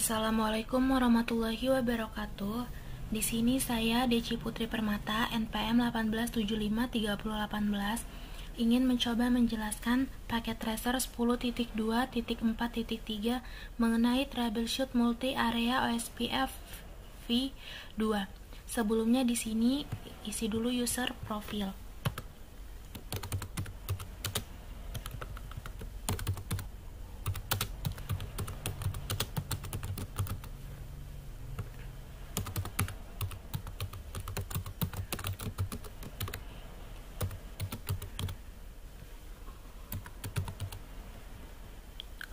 Assalamualaikum warahmatullahi wabarakatuh. Di sini saya Deci Putri Permata, NPM 18753018, ingin mencoba menjelaskan paket tracer 10.2.4.3 mengenai troubleshoot multi area OSPF v2. Sebelumnya di sini isi dulu user profile.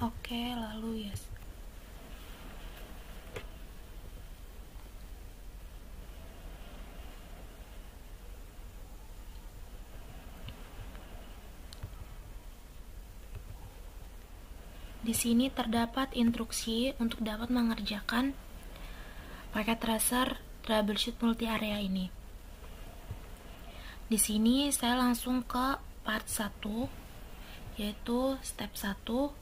Oke, lalu yes. Di sini terdapat instruksi untuk dapat mengerjakan paket tracer troubleshoot multi area ini. Di sini saya langsung ke part 1, yaitu step 1.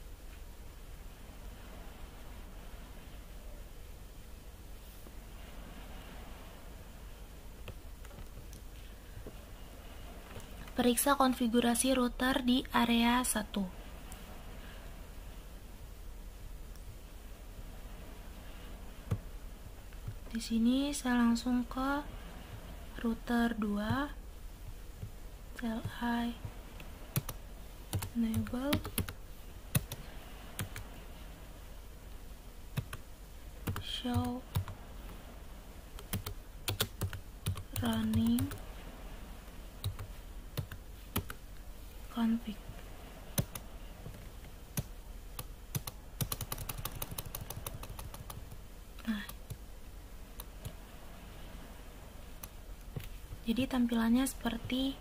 Periksa konfigurasi router di area 1. Di sini saya langsung ke router 2, CLI enable, show running config. Nah, jadi tampilannya seperti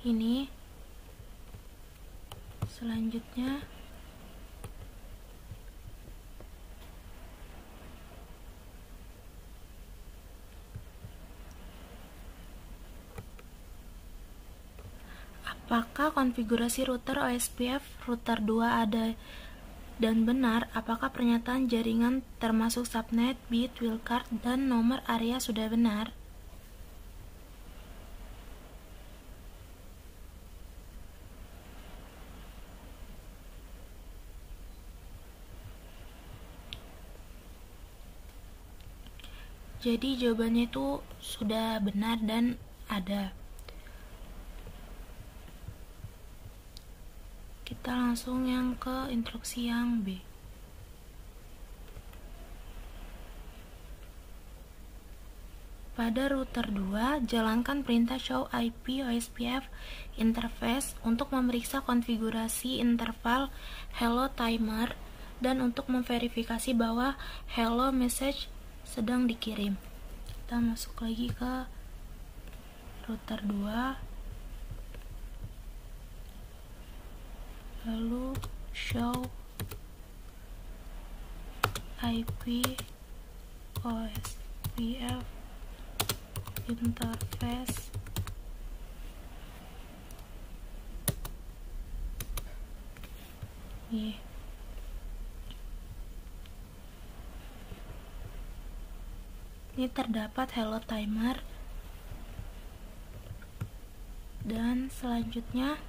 ini. Selanjutnya apakah konfigurasi router OSPF router 2 ada dan benar? Apakah pernyataan jaringan termasuk subnet, bit, wildcard, dan nomor area sudah benar? Jadi jawabannya itu sudah benar dan ada. Kita langsung yang ke instruksi yang B. Pada router 2, jalankan perintah show IP OSPF interface untuk memeriksa konfigurasi interval hello timer dan untuk memverifikasi bahwa hello message sedang dikirim. Kita masuk lagi ke router 2, lalu show IP OSPF interface nih. Ini terdapat hello timer, dan selanjutnya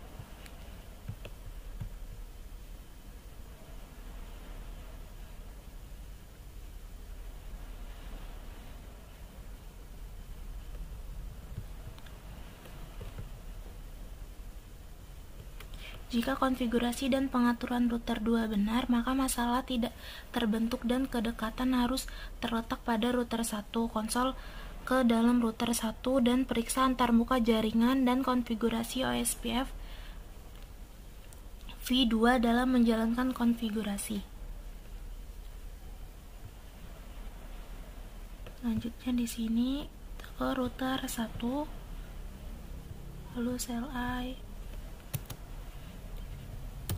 jika konfigurasi dan pengaturan router 2 benar, maka masalah tidak terbentuk dan kedekatan harus terletak pada router 1. Konsol ke dalam router 1 dan periksa antarmuka jaringan dan konfigurasi OSPF v2 dalam menjalankan konfigurasi. Selanjutnya di sini ke router 1, lalu CLI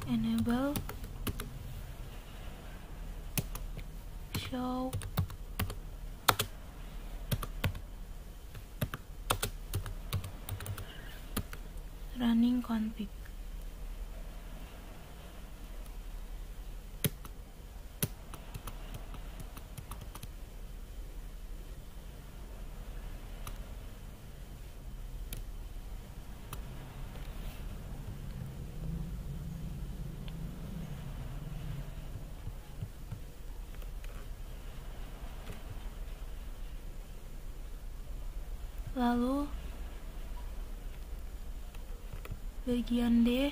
enable show running config. Lalu bagian D,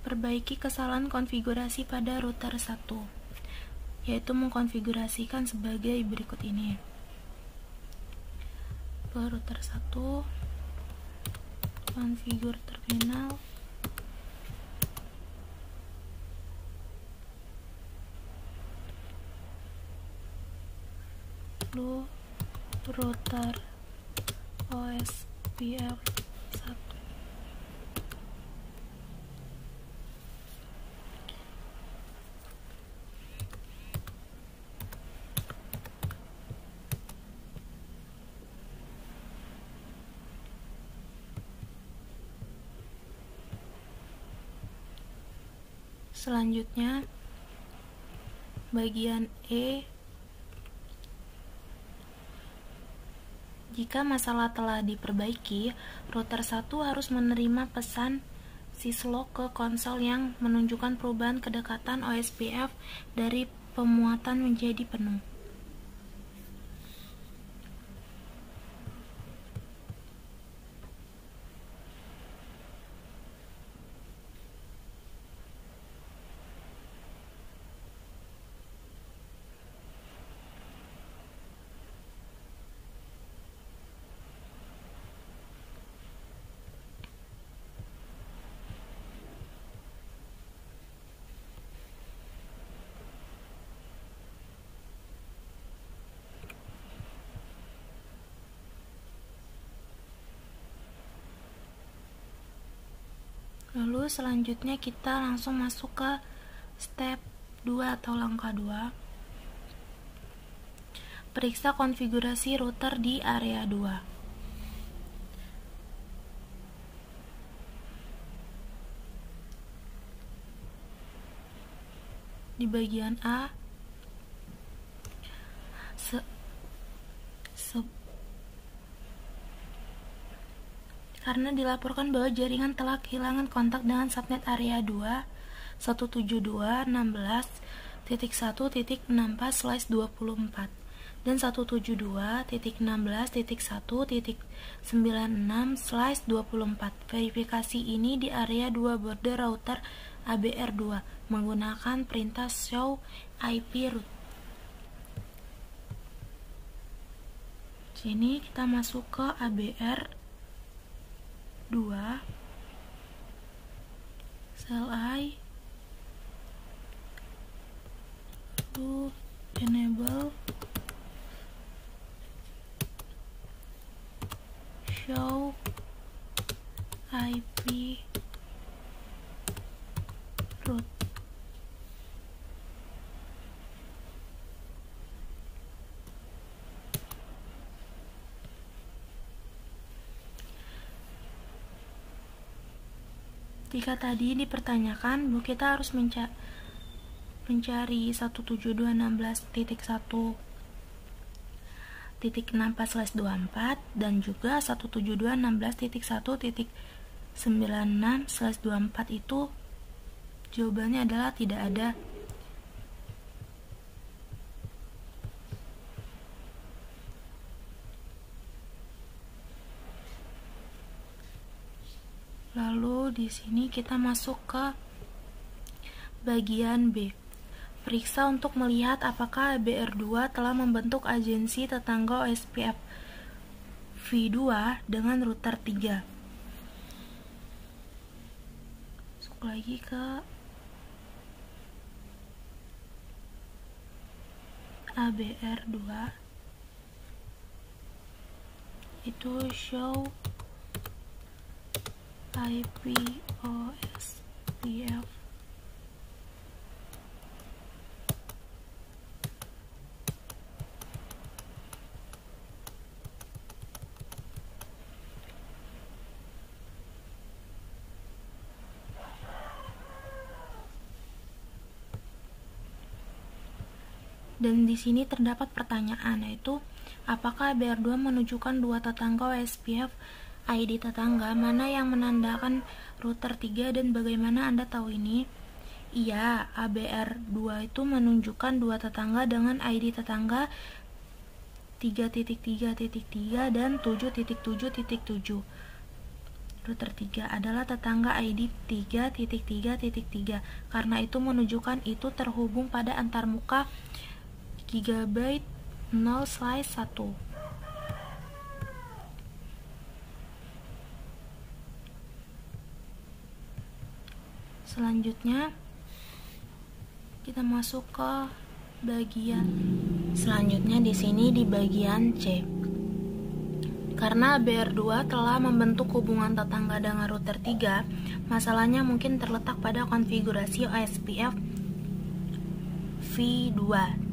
perbaiki kesalahan konfigurasi pada router 1, yaitu mengkonfigurasikan sebagai berikut ini. Router 1, konfigur terminal, lalu router OSPF 1. Selanjutnya bagian E, jika masalah telah diperbaiki, router 1 harus menerima pesan syslog ke konsol yang menunjukkan perubahan kedekatan OSPF dari pemuatan menjadi penuh. Lalu selanjutnya kita langsung masuk ke step 2 atau langkah 2. Periksa konfigurasi router di area 2. Di bagian A, karena dilaporkan bahwa jaringan telah kehilangan kontak dengan subnet area 2 172.16.1.64/24 dan 172.16.1.96/24. Verifikasi ini di area 2 border router ABR2 menggunakan perintah show IP route. Sini kita masuk ke ABR 2, CLI, lalu enable show IP route. Jika tadi dipertanyakan bahwa kita harus mencari 172.16.1.64 dan juga 172.16.1.96/24, itu jawabannya adalah tidak ada. Lalu di sini kita masuk ke bagian B. Periksa untuk melihat apakah ABR2 telah membentuk agensi tetangga OSPF V2 dengan router 3. Masuk lagi ke ABR2, itu show IP OSPF dan di sini terdapat pertanyaan, yaitu apakah ABR2 menunjukkan dua tetangga OSPF ID tetangga, mana yang menandakan router 3 dan bagaimana Anda tahu ini? Iya, ABR2 itu menunjukkan dua tetangga dengan ID tetangga 3.3.3 dan 7.7.7. Router 3 adalah tetangga ID 3.3.3. Karena itu menunjukkan itu terhubung pada antarmuka GB 0/1. Selanjutnya kita masuk ke bagian selanjutnya di sini di bagian C. Karena BR2 telah membentuk hubungan tetangga dengan router 3, masalahnya mungkin terletak pada konfigurasi OSPF v2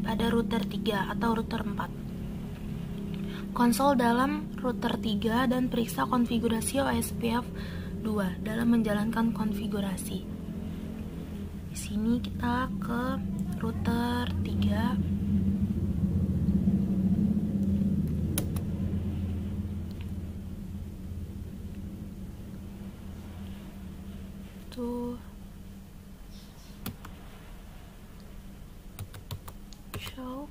pada router 3 atau router 4. Konsol dalam router 3 dan periksa konfigurasi OSPF 2 dalam menjalankan konfigurasi. Di sini kita ke router 3. Tuh. Show.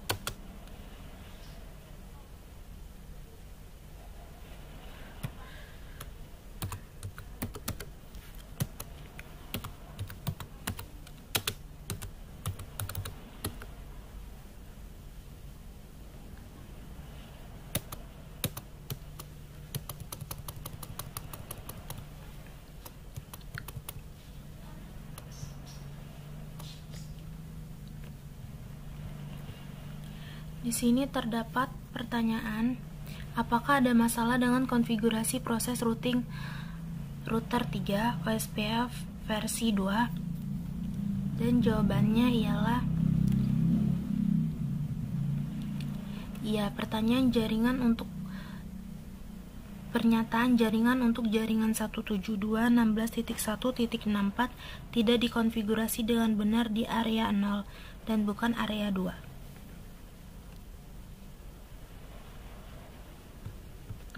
Di sini terdapat pertanyaan, apakah ada masalah dengan konfigurasi proses routing router 3 OSPF versi 2? Dan jawabannya ialah iya. Pernyataan jaringan untuk jaringan 172.16.1.64 tidak dikonfigurasi dengan benar di area 0 dan bukan area 2.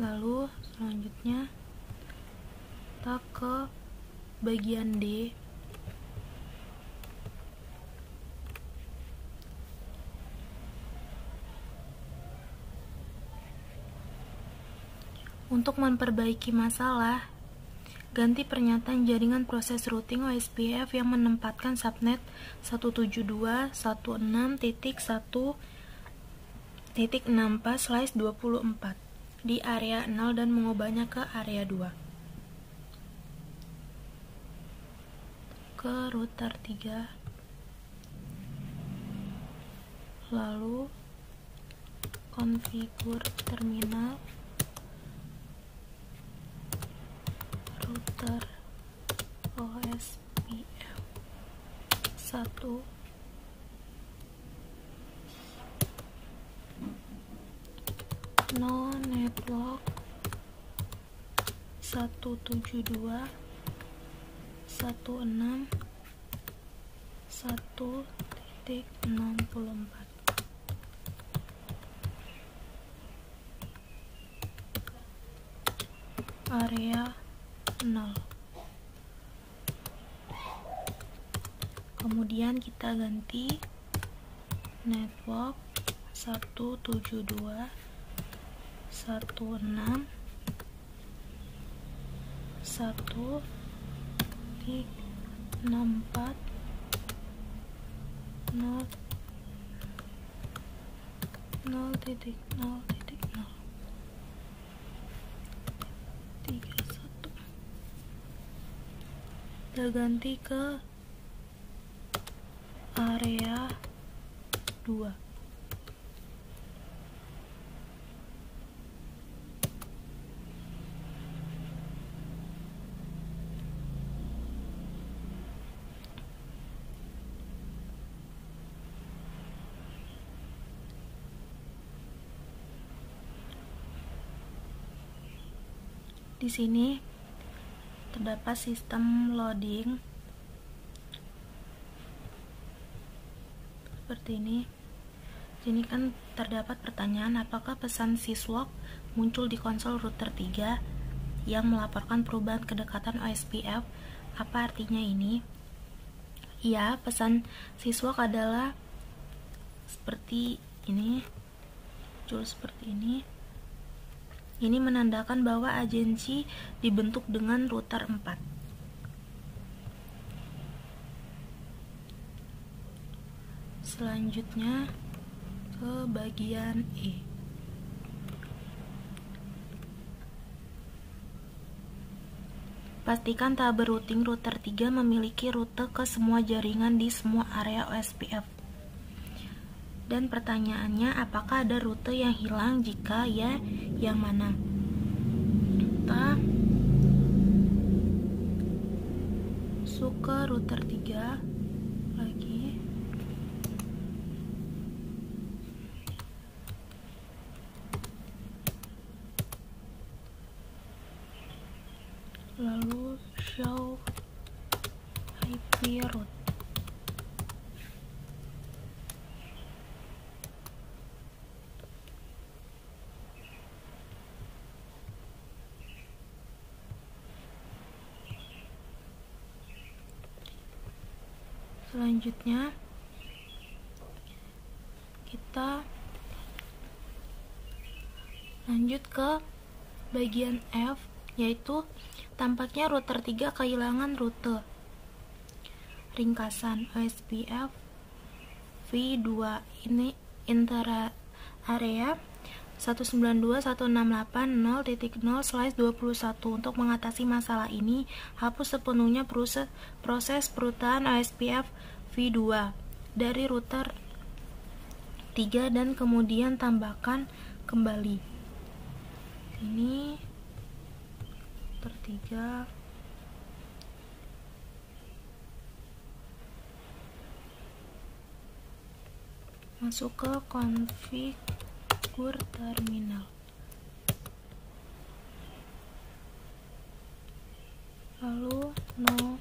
Lalu selanjutnya kita ke bagian D. Untuk memperbaiki masalah, ganti pernyataan jaringan proses routing OSPF yang menempatkan subnet 172.168.1.64/24 di area 0 dan mengubahnya ke area 2. Ke router 3. Lalu konfigur terminal router OSPF 1 no network 172.168.1.64 area 0. Kemudian kita ganti network 172.164.0.0.0.031. Kita ganti ke area 2. Di sini terdapat sistem loading seperti ini. Sini kan terdapat pertanyaan, apakah pesan syswalk muncul di konsol router 3 yang melaporkan perubahan kedekatan OSPF? Apa artinya ini? Ya, pesan syswalk adalah seperti ini. muncul seperti ini. Ini menandakan bahwa agensi dibentuk dengan router 4. Selanjutnya ke bagian E. Pastikan tabel routing router 3 memiliki rute ke semua jaringan di semua area OSPF. Dan pertanyaannya, apakah ada rute yang hilang? Jika ya, yang mana? Kita masuk ke router 3 lagi. Lalu show IP route. Selanjutnya kita lanjut ke bagian F, yaitu tampaknya router 3 kehilangan rute. Ringkasan OSPF v2 ini inter area 192.168.0.0/21. Untuk mengatasi masalah ini, hapus sepenuhnya proses perutaan OSPF v2 dari router 3 dan kemudian tambahkan kembali. Ini router 3. Masuk ke konfigur terminal. Lalu no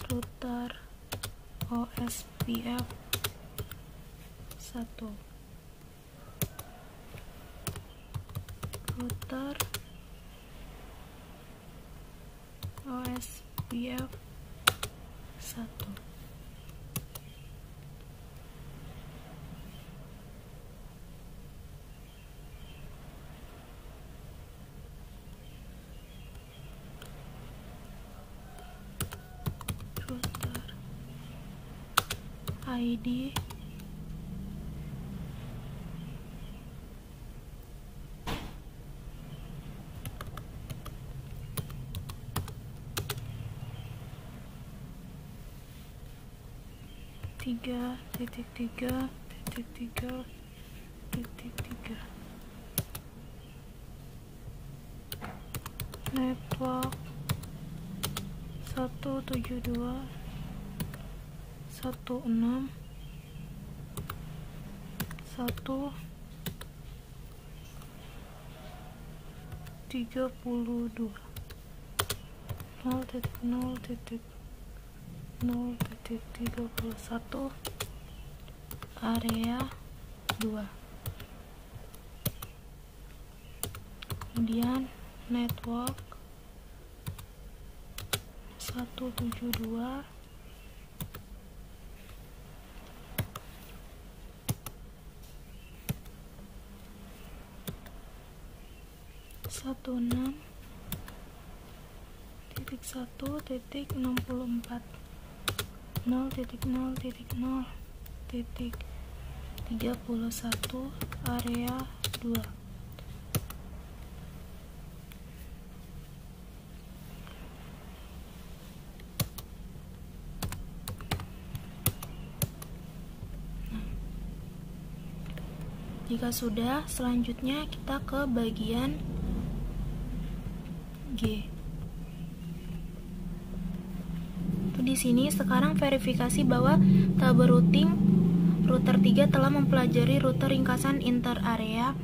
router OSPF 1. Router OSPF 1. ID tiga titik tiga titik tiga titik tiga network 172.168.1.32 0.0.0.31 area 2. Kemudian network 172 16.1.64 0.0.0.31 area 2. Jika sudah, selanjutnya kita ke bagian G. Di sini sekarang verifikasi bahwa tabel routing router 3 telah mempelajari rute ringkasan inter area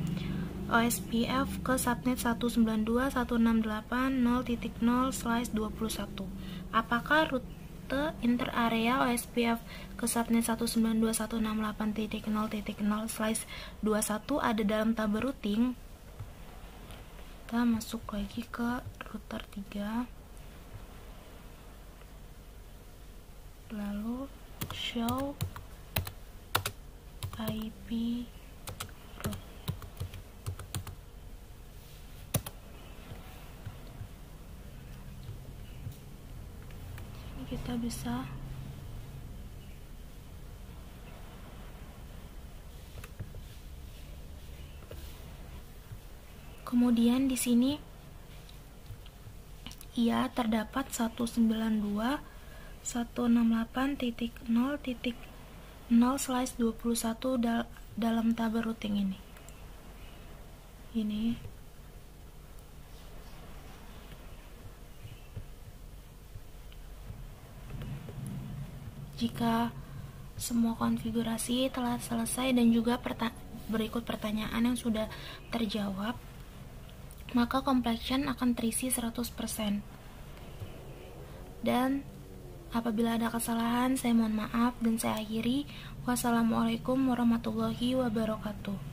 OSPF ke subnet 192.168.0.0/21. Apakah rute inter area OSPF ke subnet 192.168.0.0/21 ada dalam tabel routing? Kita masuk lagi ke router 3. Lalu show IP route. bisa. Kemudian di sini terdapat 192.168.0.0/21 dalam tabel routing ini. Jika semua konfigurasi telah selesai dan juga berikut pertanyaan yang sudah terjawab, maka completion akan terisi 100%. Dan apabila ada kesalahan, saya mohon maaf dan saya akhiri. Wassalamualaikum warahmatullahi wabarakatuh.